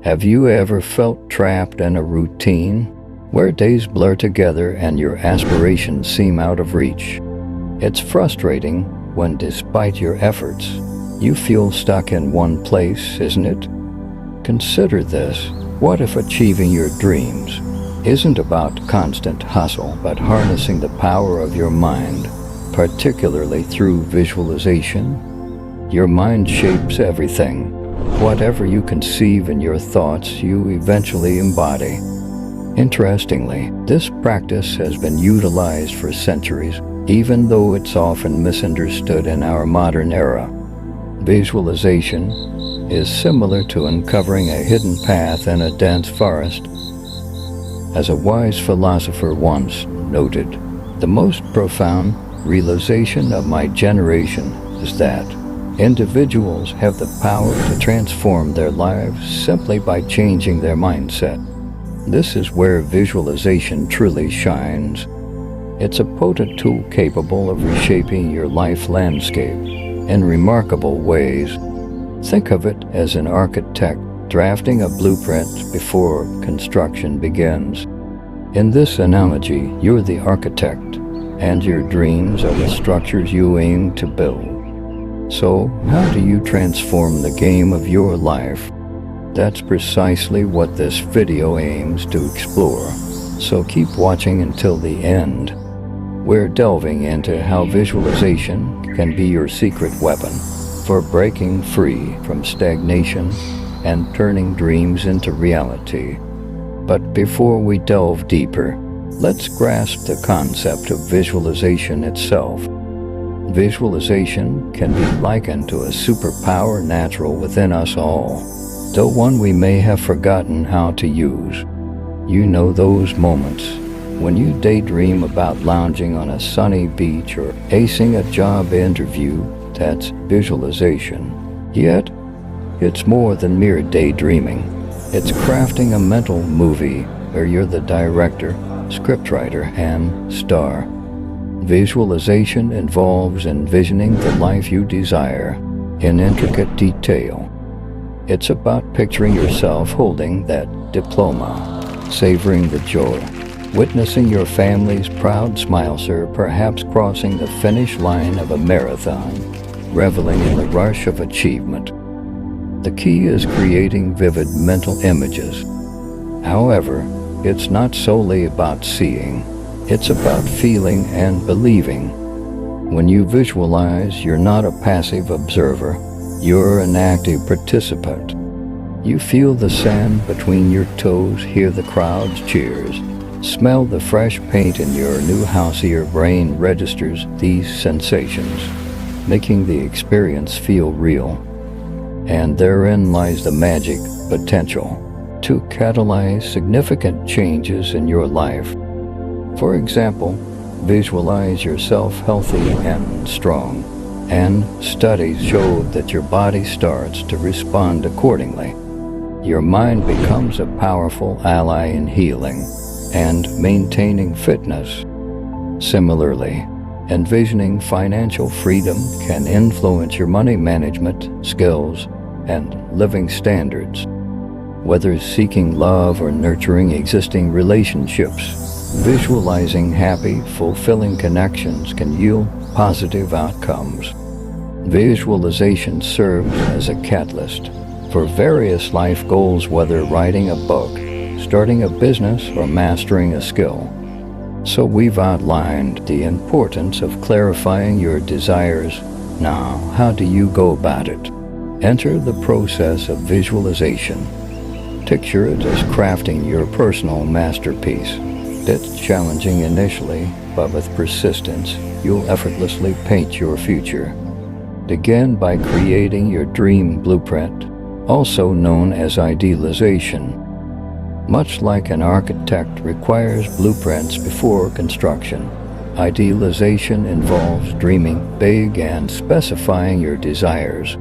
Have you ever felt trapped in a routine where days blur together and your aspirations seem out of reach? It's frustrating when, despite your efforts, you feel stuck in one place, isn't it? Consider this. What if achieving your dreams isn't about constant hustle, but harnessing the power of your mind, particularly through visualization? Your mind shapes everything. Whatever you conceive in your thoughts, you eventually embody. Interestingly, this practice has been utilized for centuries, even though it's often misunderstood in our modern era. Visualization is similar to uncovering a hidden path in a dense forest. As a wise philosopher once noted, the most profound realization of my generation is that individuals have the power to transform their lives simply by changing their mindset. This is where visualization truly shines. It's a potent tool capable of reshaping your life landscape in remarkable ways. Think of it as an architect drafting a blueprint before construction begins. In this analogy, you're the architect, and your dreams are the structures you aim to build. So, how do you transform the game of your life? That's precisely what this video aims to explore. So keep watching until the end. We're delving into how visualization can be your secret weapon for breaking free from stagnation and turning dreams into reality. But before we delve deeper, let's grasp the concept of visualization itself. Visualization can be likened to a superpower natural within us all, though one we may have forgotten how to use. You know those moments when you daydream about lounging on a sunny beach or acing a job interview. That's visualization. Yet, it's more than mere daydreaming. It's crafting a mental movie where you're the director, scriptwriter, and star. Visualization involves envisioning the life you desire in intricate detail. It's about picturing yourself holding that diploma, savoring the joy, witnessing your family's proud smiles, or perhaps crossing the finish line of a marathon, reveling in the rush of achievement. The key is creating vivid mental images. However, it's not solely about seeing. It's about feeling and believing. When you visualize, you're not a passive observer. You're an active participant. You feel the sand between your toes, hear the crowd's cheers, smell the fresh paint in your new house. Your brain registers these sensations, making the experience feel real. And therein lies the magic potential to catalyze significant changes in your life. For example, visualize yourself healthy and strong, and studies show that your body starts to respond accordingly. Your mind becomes a powerful ally in healing and maintaining fitness. Similarly, envisioning financial freedom can influence your money management skills and living standards. Whether seeking love or nurturing existing relationships, visualizing happy, fulfilling connections can yield positive outcomes. Visualization serves as a catalyst for various life goals, whether writing a book, starting a business, or mastering a skill. So we've outlined the importance of clarifying your desires. Now, how do you go about it? Enter the process of visualization. Picture it as crafting your personal masterpiece. It's challenging initially, but with persistence, you'll effortlessly paint your future. Begin by creating your dream blueprint, also known as idealization. Much like an architect requires blueprints before construction, idealization involves dreaming big and specifying your desires.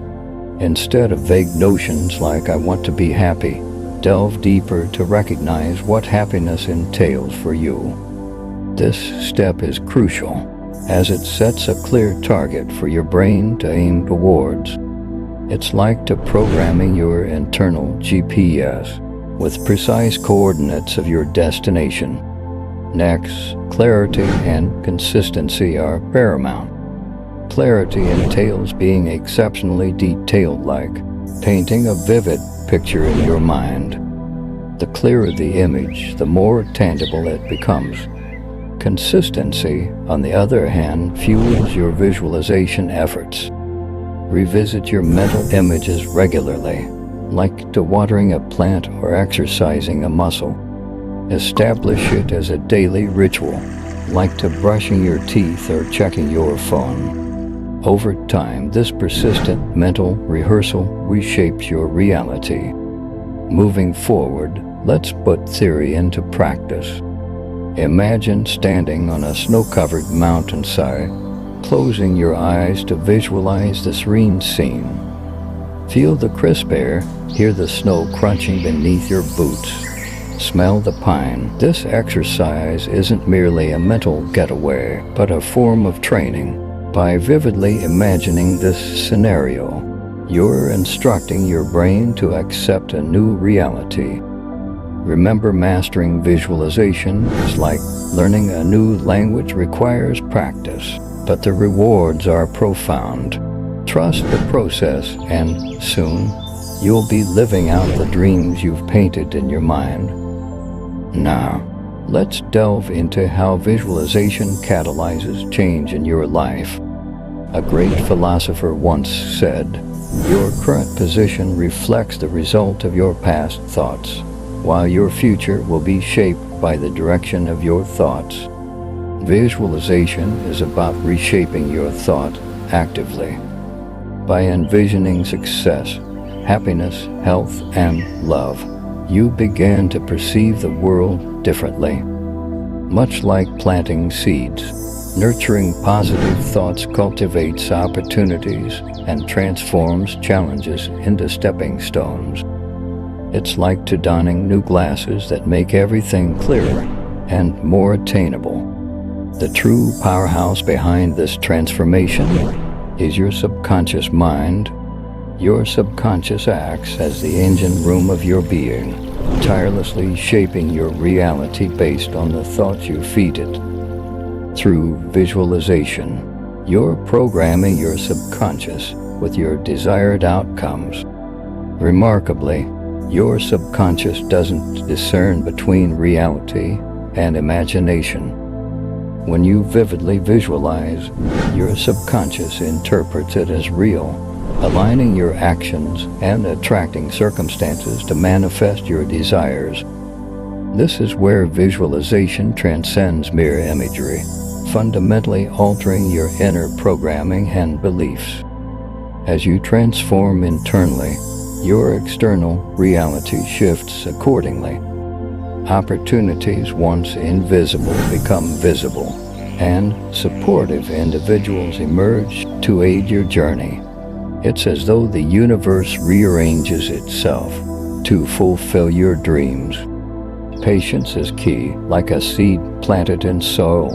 Instead of vague notions like "I want to be happy," delve deeper to recognize what happiness entails for you. This step is crucial, as it sets a clear target for your brain to aim towards. It's like to programming your internal GPS with precise coordinates of your destination. Next, clarity and consistency are paramount. Clarity entails being exceptionally detailed, like painting a vivid picture in your mind. The clearer the image, the more tangible it becomes. Consistency, on the other hand, fuels your visualization efforts. Revisit your mental images regularly, like to watering a plant or exercising a muscle. Establish it as a daily ritual, like to brushing your teeth or checking your phone. Over time, this persistent mental rehearsal reshapes your reality. Moving forward, let's put theory into practice. Imagine standing on a snow-covered mountainside, closing your eyes to visualize the serene scene. Feel the crisp air, hear the snow crunching beneath your boots. Smell the pine. This exercise isn't merely a mental getaway, but a form of training. By vividly imagining this scenario, you're instructing your brain to accept a new reality. Remember, mastering visualization is like learning a new language requires practice, but the rewards are profound. Trust the process, and soon you'll be living out the dreams you've painted in your mind. Now, let's delve into how visualization catalyzes change in your life. A great philosopher once said, "Your current position reflects the result of your past thoughts, while your future will be shaped by the direction of your thoughts." Visualization is about reshaping your thought actively. By envisioning success, happiness, health, and love, you begin to perceive the world differently. Much like planting seeds, nurturing positive thoughts cultivates opportunities and transforms challenges into stepping stones. It's like to donning new glasses that make everything clearer and more attainable. The true powerhouse behind this transformation is your subconscious mind. Your subconscious acts as the engine room of your being, tirelessly shaping your reality based on the thoughts you feed it. Through visualization, you're programming your subconscious with your desired outcomes. Remarkably, your subconscious doesn't discern between reality and imagination. When you vividly visualize, your subconscious interprets it as real, aligning your actions and attracting circumstances to manifest your desires. This is where visualization transcends mere imagery, fundamentally altering your inner programming and beliefs. As you transform internally, your external reality shifts accordingly. Opportunities once invisible become visible, and supportive individuals emerge to aid your journey. It's as though the universe rearranges itself to fulfill your dreams. Patience is key, like a seed planted in soil.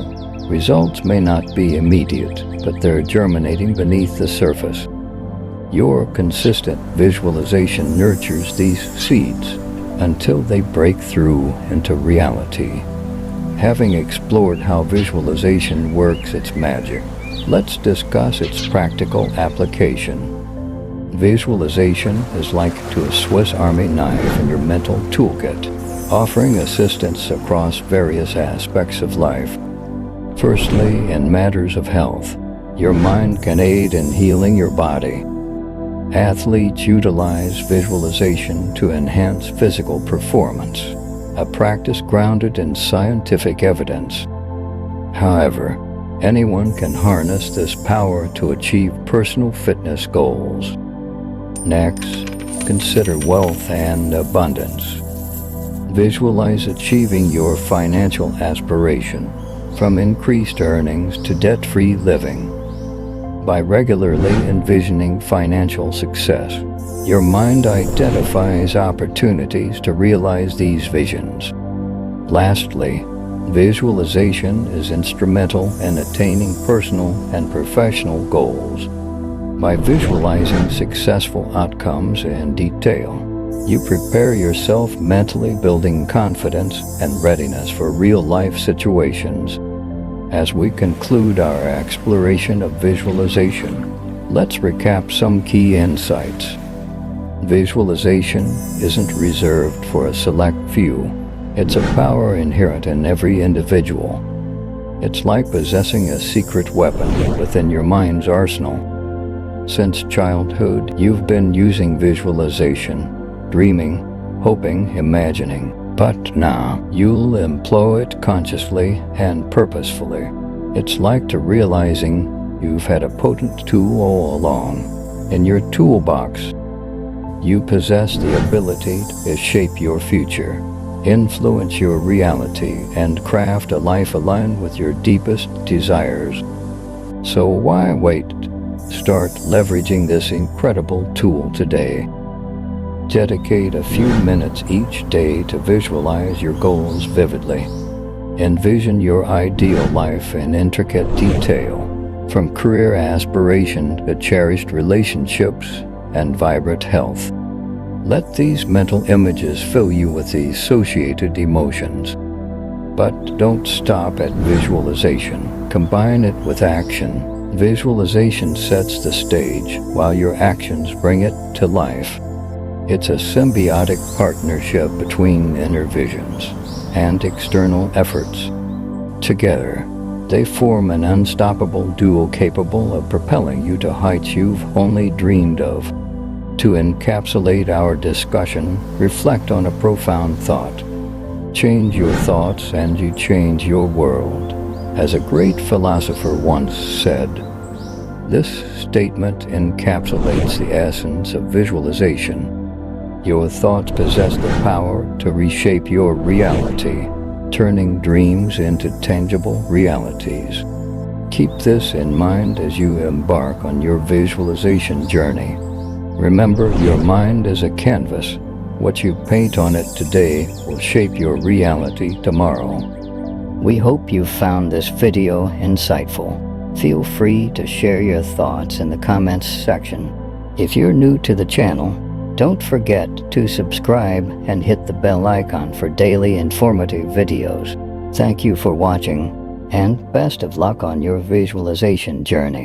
Results may not be immediate, but they're germinating beneath the surface. Your consistent visualization nurtures these seeds until they break through into reality. Having explored how visualization works its magic, let's discuss its practical application. Visualization is like to a Swiss Army knife in your mental toolkit, offering assistance across various aspects of life. Firstly, in matters of health, your mind can aid in healing your body. Athletes utilize visualization to enhance physical performance, a practice grounded in scientific evidence. However, anyone can harness this power to achieve personal fitness goals. Next, consider wealth and abundance. Visualize achieving your financial aspiration, from increased earnings to debt-free living. By regularly envisioning financial success, your mind identifies opportunities to realize these visions. Lastly, visualization is instrumental in attaining personal and professional goals. By visualizing successful outcomes in detail, you prepare yourself mentally, building confidence and readiness for real-life situations. As we conclude our exploration of visualization, let's recap some key insights. Visualization isn't reserved for a select few. It's a power inherent in every individual. It's like possessing a secret weapon within your mind's arsenal. Since childhood, you've been using visualization, dreaming, hoping, imagining. But now, you'll employ it consciously and purposefully. It's like to realizing you've had a potent tool all along. In your toolbox, you possess the ability to shape your future, influence your reality, and craft a life aligned with your deepest desires. So why wait? Start leveraging this incredible tool today. Dedicate a few minutes each day to visualize your goals vividly. Envision your ideal life in intricate detail, from career aspiration to cherished relationships and vibrant health. Let these mental images fill you with the associated emotions. But don't stop at visualization. Combine it with action. Visualization sets the stage, while your actions bring it to life. It's a symbiotic partnership between inner visions and external efforts. Together, they form an unstoppable duo capable of propelling you to heights you've only dreamed of. To encapsulate our discussion, reflect on a profound thought. Change your thoughts and you change your world. As a great philosopher once said, this statement encapsulates the essence of visualization. Your thoughts possess the power to reshape your reality, turning dreams into tangible realities. Keep this in mind as you embark on your visualization journey. Remember, your mind is a canvas. What you paint on it today will shape your reality tomorrow. We hope you found this video insightful. Feel free to share your thoughts in the comments section. If you're new to the channel, don't forget to subscribe and hit the bell icon for daily informative videos. Thank you for watching, and best of luck on your visualization journey.